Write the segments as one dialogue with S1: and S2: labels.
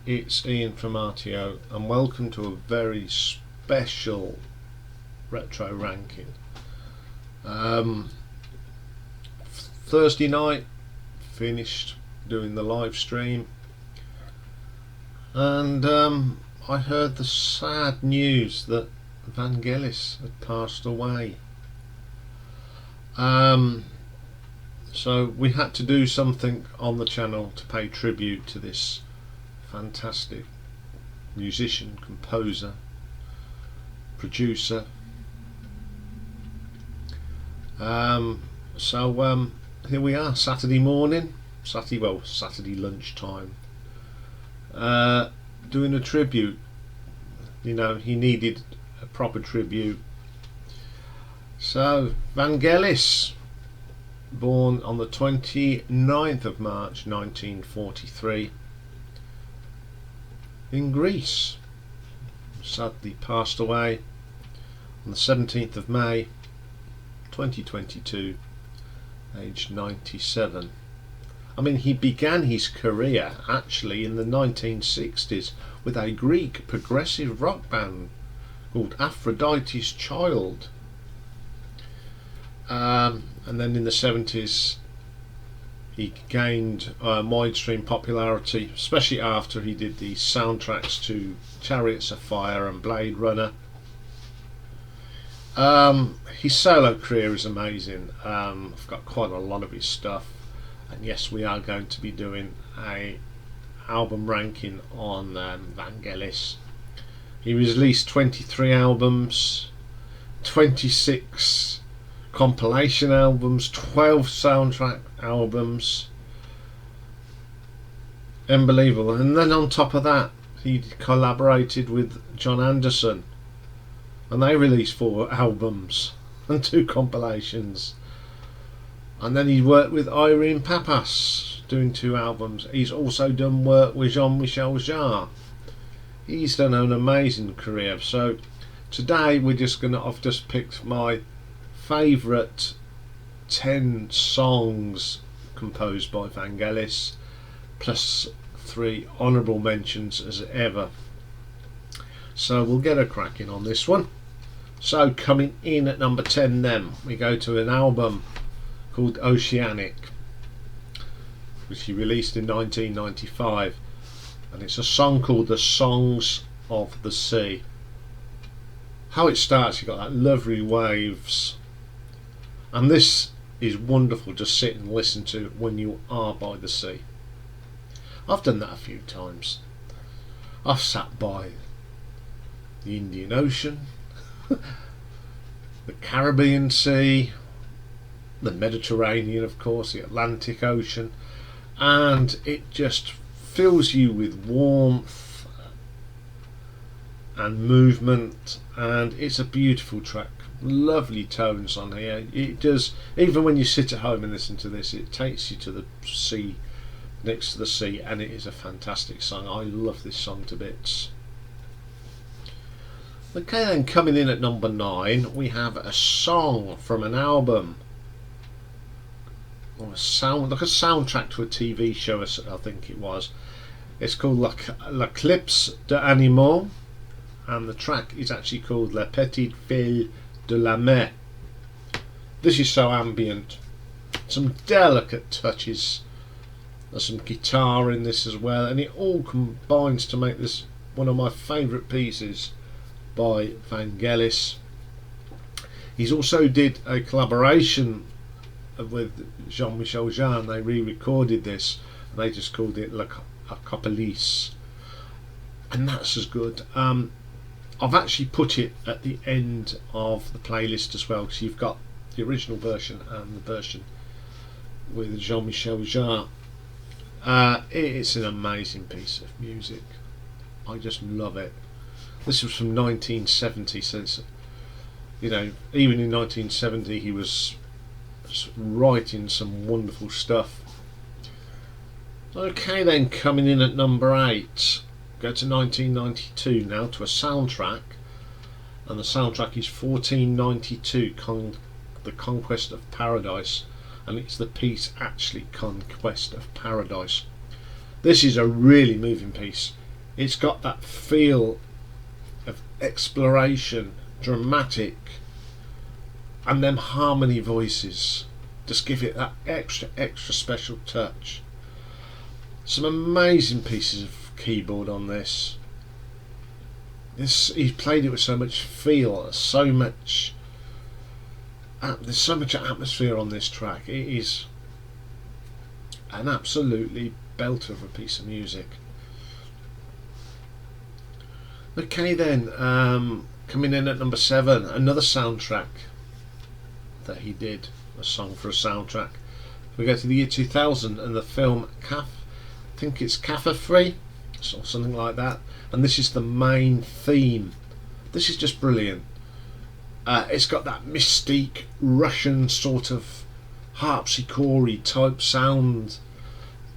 S1: it's Ian from R.T.O, and welcome to a very special retro ranking. Thursday night, finished doing the live stream, and I heard the sad news that Vangelis had passed away. So we had to do something on the channel to pay tribute to this fantastic musician, composer, producer. So here we are, Saturday morning, Saturday lunchtime, doing a tribute. You know, he needed a proper tribute. So Vangelis, born on the 29th of March 1943 in Greece, sadly passed away on the 17th of May 2022, aged 97. I mean, he began his career actually in the 1960s with a Greek progressive rock band called Aphrodite's Child. And then in the 70s he gained widescreen popularity, especially after he did the soundtracks to Chariots of Fire and Blade Runner. His solo career is amazing. I've got quite a lot of his stuff, and yes, we are going to be doing a album ranking on Vangelis. He released 23 albums, 26 compilation albums, 12 soundtrack albums. Unbelievable. And then on top of that, he collaborated with John Anderson, and they released 4 albums and 2 compilations. And then he worked with Irene Papas, doing 2 albums. He's also done work with Jean-Michel Jarre. He's done an amazing career. So today I've just picked my favourite 10 songs composed by Vangelis, plus 3 honourable mentions as ever. So we'll get a cracking on this one. So coming in at number 10 then, we go to an album called OCEANIC, which he released in 1995, and it's a song called The Songs of the Sea. How it starts, you've got that lovely waves, and this is wonderful to sit and listen to when you are by the sea. I've done that a few times. I've sat by the Indian Ocean, the Caribbean Sea, the Mediterranean, of course, the Atlantic Ocean, and it just fills you with warmth and movement, and it's a beautiful track. Lovely tones on here. It does, even when you sit at home and listen to this, it takes you to the sea, next to the sea, and it is a fantastic song. I love this song to bits. Okay, then coming in at number 9, we have a song from an album, or a soundtrack to a TV show, I think it was. It's called L'Eclipse d'Animaux, and the track is actually called La Petite Fille de la Mer. This is so ambient, some delicate touches, there's some guitar in this as well, and it all combines to make this one of my favourite pieces by Vangelis. He's also did a collaboration with Jean-Michel Jarre, and they re-recorded this, and they just called it La Copalis, and that's as good. I've actually put it at the end of the playlist as well, because you've got the original version and the version with Jean-Michel Jarre. It's an amazing piece of music. I just love it. This was from 1970, so you know, even in 1970 he was writing some wonderful stuff. Okay then, coming in at number 8, go to 1992 now, to a soundtrack, and the soundtrack is 1492, The Conquest of Paradise, and it's the piece actually Conquest of Paradise. This is a really moving piece. It's got that feel of exploration, dramatic, and them harmony voices just give it that extra special touch. Some amazing pieces of keyboard on this. He's played it with so much feel, so much. There's so much atmosphere on this track. It is an absolutely belter of a piece of music. Okay then, coming in at number 7, another soundtrack that he did, a song for a soundtrack. We go to the year 2000 and the film I think it's CAVAFY or something like that, and this is the main theme. This is just brilliant. It's got that mystique Russian sort of harpsichord type sound.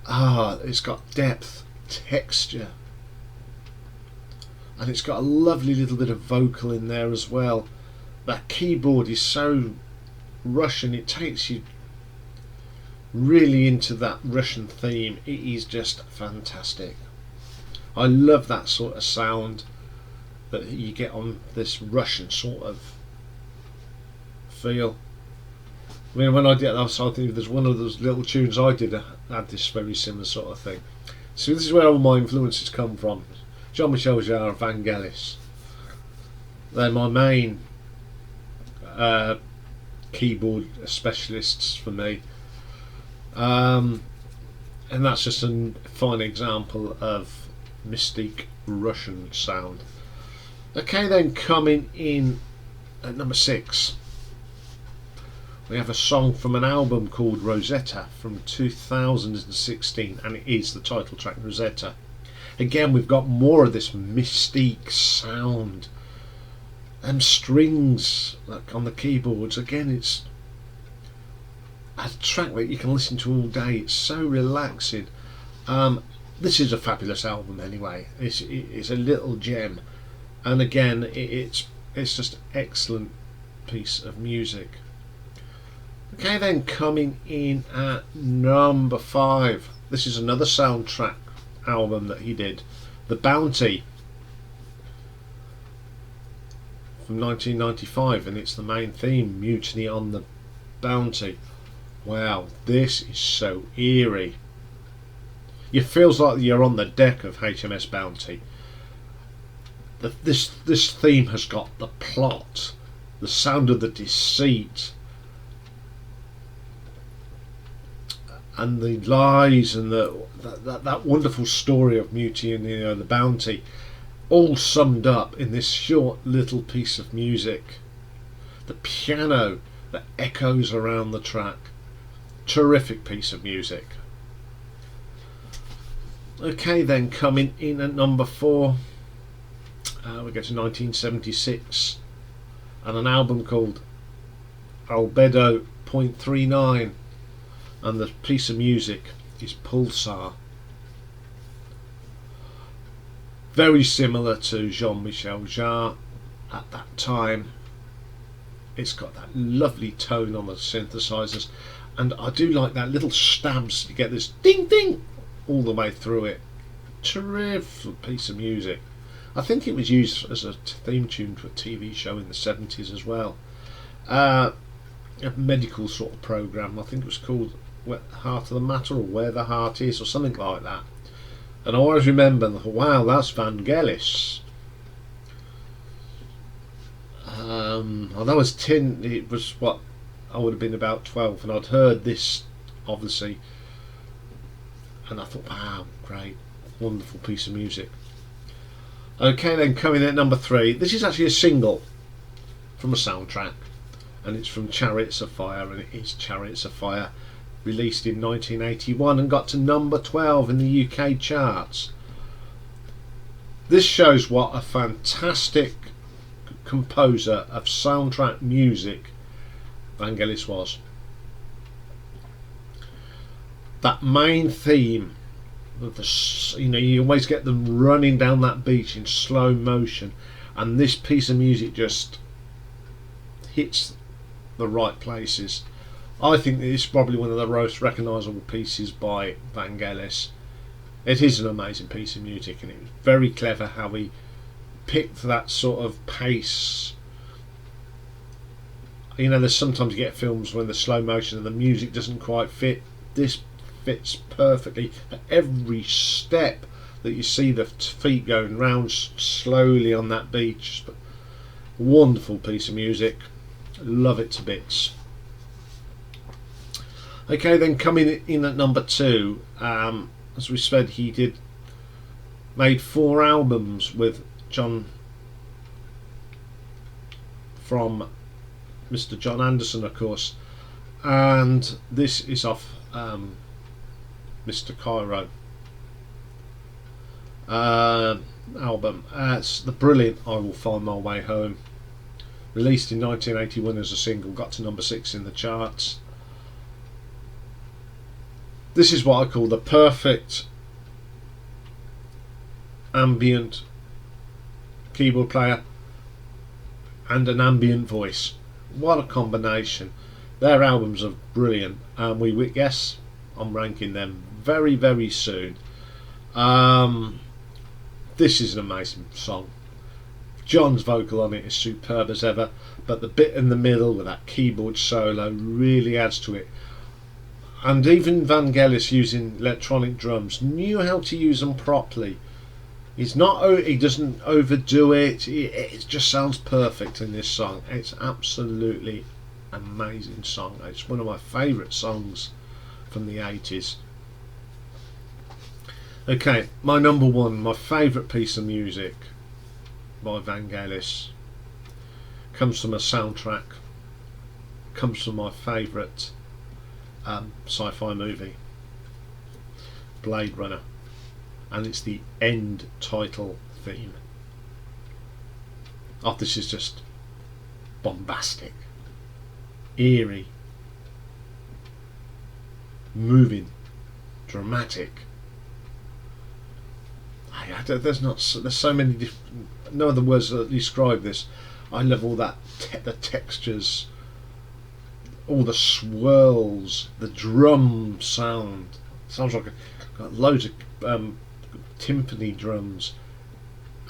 S1: It's got depth, texture, and it's got a lovely little bit of vocal in there as well. That keyboard is so Russian, it takes you really into that Russian theme. It is just fantastic. I love that sort of sound that you get on this Russian sort of feel. I mean, when I did that, I think there's one of those little tunes I did had this very similar sort of thing. So this is where all my influences come from. Jean-Michel Jarre and Vangelis. They're my main keyboard specialists for me. And that's just a fine example of mystique Russian sound. Okay then, coming in at number 6, we have a song from an album called Rosetta from 2016, and it is the title track, Rosetta. Again, we've got more of this mystique sound. Strings like on the keyboards. Again, it's a track that you can listen to all day. It's so relaxing. This is a fabulous album anyway. It's a little gem, and again, it's just an excellent piece of music. Okay then, coming in at number 5, this is another soundtrack album that he did, The Bounty from 1995, and it's the main theme, Mutiny on the Bounty. Wow, this is so eerie. It feels like you're on the deck of HMS Bounty. This theme has got the plot, the sound of the deceit, and the lies, and that wonderful story of Mutiny on the Bounty, all summed up in this short little piece of music. The piano that echoes around the track. Terrific piece of music. Okay then, coming in at number 4, we go to 1976 and an album called Albedo .39, and the piece of music is Pulsar. Very similar to Jean-Michel Jarre at that time. It's got that lovely tone on the synthesizers, and I do like that little stabs. You get this ding ding all the way through it. Terrific piece of music. I think it was used as a theme tune to a TV show in the 70s as well. A medical sort of program. I think it was called Heart of the Matter, or Where the Heart Is, or something like that. And I always remember, wow, that's Vangelis. I was 10. It was what I would have been about 12, and I'd heard this, obviously, and I thought, wow, great, wonderful piece of music. Okay then, coming in at number 3, this is actually a single from a soundtrack, and it's from Chariots of Fire, and it is Chariots of Fire, released in 1981 and got to number 12 in the UK charts. This shows what a fantastic composer of soundtrack music Vangelis was. That main theme of the, you always get them running down that beach in slow motion, and this piece of music just hits the right places. I think it's probably one of the most recognisable pieces by Vangelis. It is an amazing piece of music, and it was very clever how he picked that sort of pace. You know, there's sometimes you get films when the slow motion and the music doesn't quite fit. This fits perfectly. At every step that you see the feet going round slowly on that beach. Wonderful piece of music. Love it to bits. Okay, then coming in at number 2, as we said, he made 4 albums with John, from Mr. John Anderson, of course, and this is off Mr. Cairo album. It's the brilliant I Will Find My Way Home, released in 1981 as a single, got to number 6 in the charts. This is what I call the perfect ambient keyboard player and an ambient voice. What a combination. Their albums are brilliant, and we guess I'm ranking them very, very soon. This is an amazing song. John's vocal on it is superb as ever, but the bit in the middle with that keyboard solo really adds to it. And even Vangelis, using electronic drums, knew how to use them properly. He doesn't overdo it. It just sounds perfect in this song. It's absolutely amazing song. It's one of my favourite songs from the 80s. Okay, my number 1, my favourite piece of music by Vangelis, comes from a soundtrack, comes from my favourite sci-fi movie, Blade Runner, and it's the end title theme. Oh, this is just bombastic, eerie, moving, dramatic. There's so many no other words that describe this. I love all that the textures, all the swirls, the drum sound. Sounds like got loads of timpani drums.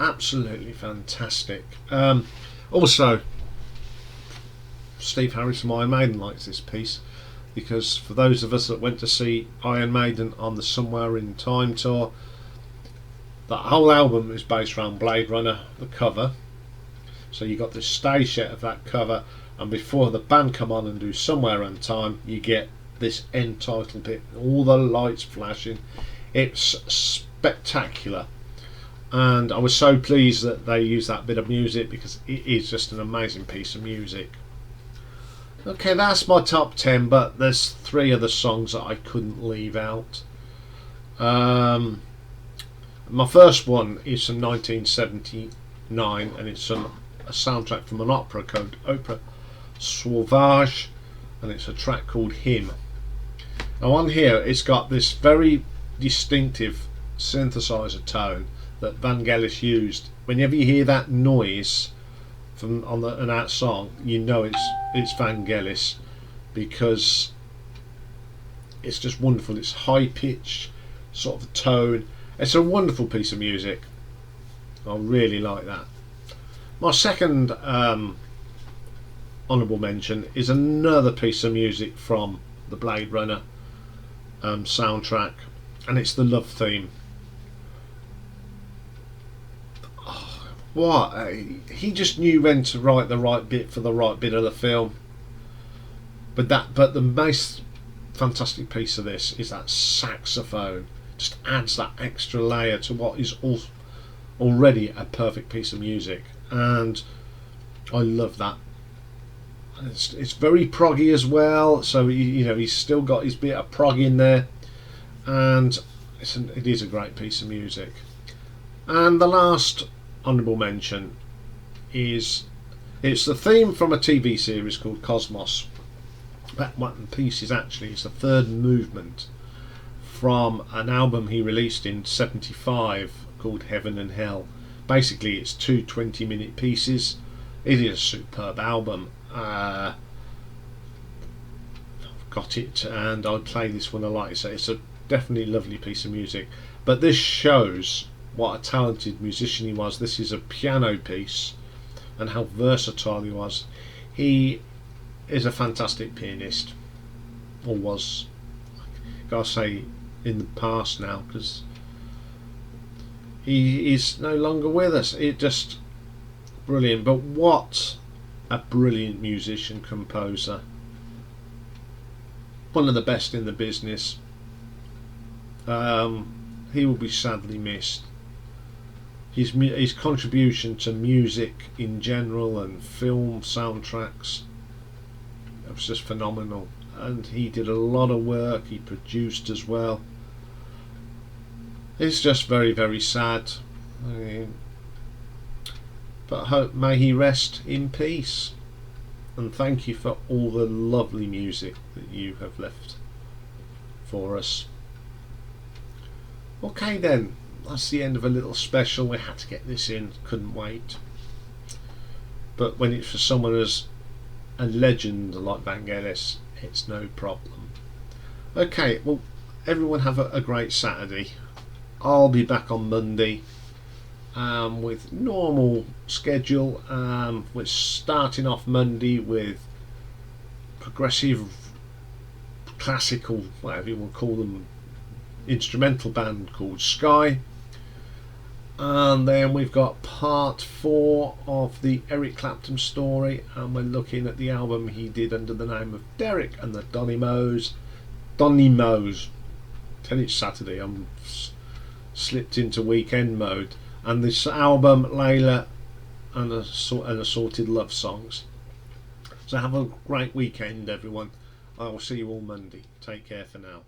S1: Absolutely fantastic. Also, Steve Harris from Iron Maiden likes this piece, because for those of us that went to see Iron Maiden on the Somewhere in Time tour, that whole album is based around Blade Runner, the cover. So you got the stage set of that cover, and before the band come on and do Somewhere in Time, you get this end title bit, all the lights flashing. It's spectacular, and I was so pleased that they used that bit of music, because it is just an amazing piece of music. Okay, that's my top 10, but there's 3 other songs that I couldn't leave out. My first one is from 1979, and it's a soundtrack from an opera called Opera Sauvage, and it's a track called Hymn. Now on here it's got this very distinctive synthesizer tone that Vangelis used. Whenever you hear that noise from on that song, you know it's Vangelis, because it's just wonderful. It's high pitched sort of tone. It's a wonderful piece of music. I really like that. My second honourable mention is another piece of music from the Blade Runner soundtrack, and it's the love theme. What he just knew when to write the right bit for the right bit of the film. But the most fantastic piece of this is that saxophone. Just adds that extra layer to what is already a perfect piece of music, and I love that. It's very proggy as well, so he's still got his bit of prog in there, and it is a great piece of music. And the last honourable mention it's the theme from a TV series called Cosmos. That one piece is actually the third movement from an album he released in '75 called Heaven and Hell. Basically it's 2 20-minute pieces. It is a superb album. I've got it and I'll play this one. I like it. So it's a definitely lovely piece of music, But this shows what a talented musician he was. This is a piano piece, and how versatile he was. He is a fantastic pianist, or was. Gotta say, in the past now, because he is no longer with us. It just brilliant. But what a brilliant musician, composer, one of the best in the business. He will be sadly missed. His contribution to music in general and film soundtracks, it was just phenomenal. And he did a lot of work. He produced as well. It's just very, very sad. I mean, but may he rest in peace. And thank you for all the lovely music that you have left for us. Okay then, that's the end of a little special. We had to get this in, couldn't wait. But when it's for someone as a legend like Vangelis, it's no problem. Okay, well, everyone have a great Saturday. I'll be back on Monday with normal schedule. We're starting off Monday with progressive, classical, whatever you want to call them, instrumental band called Sky. And then we've got part 4 of the Eric Clapton story, and we're looking at the album he did under the name of Derek and the Donimos. Tell it's Saturday, I'm slipped into weekend mode. And this album, Layla and Assorted Love Songs. So have a great weekend, everyone. I will see you all Monday. Take care for now.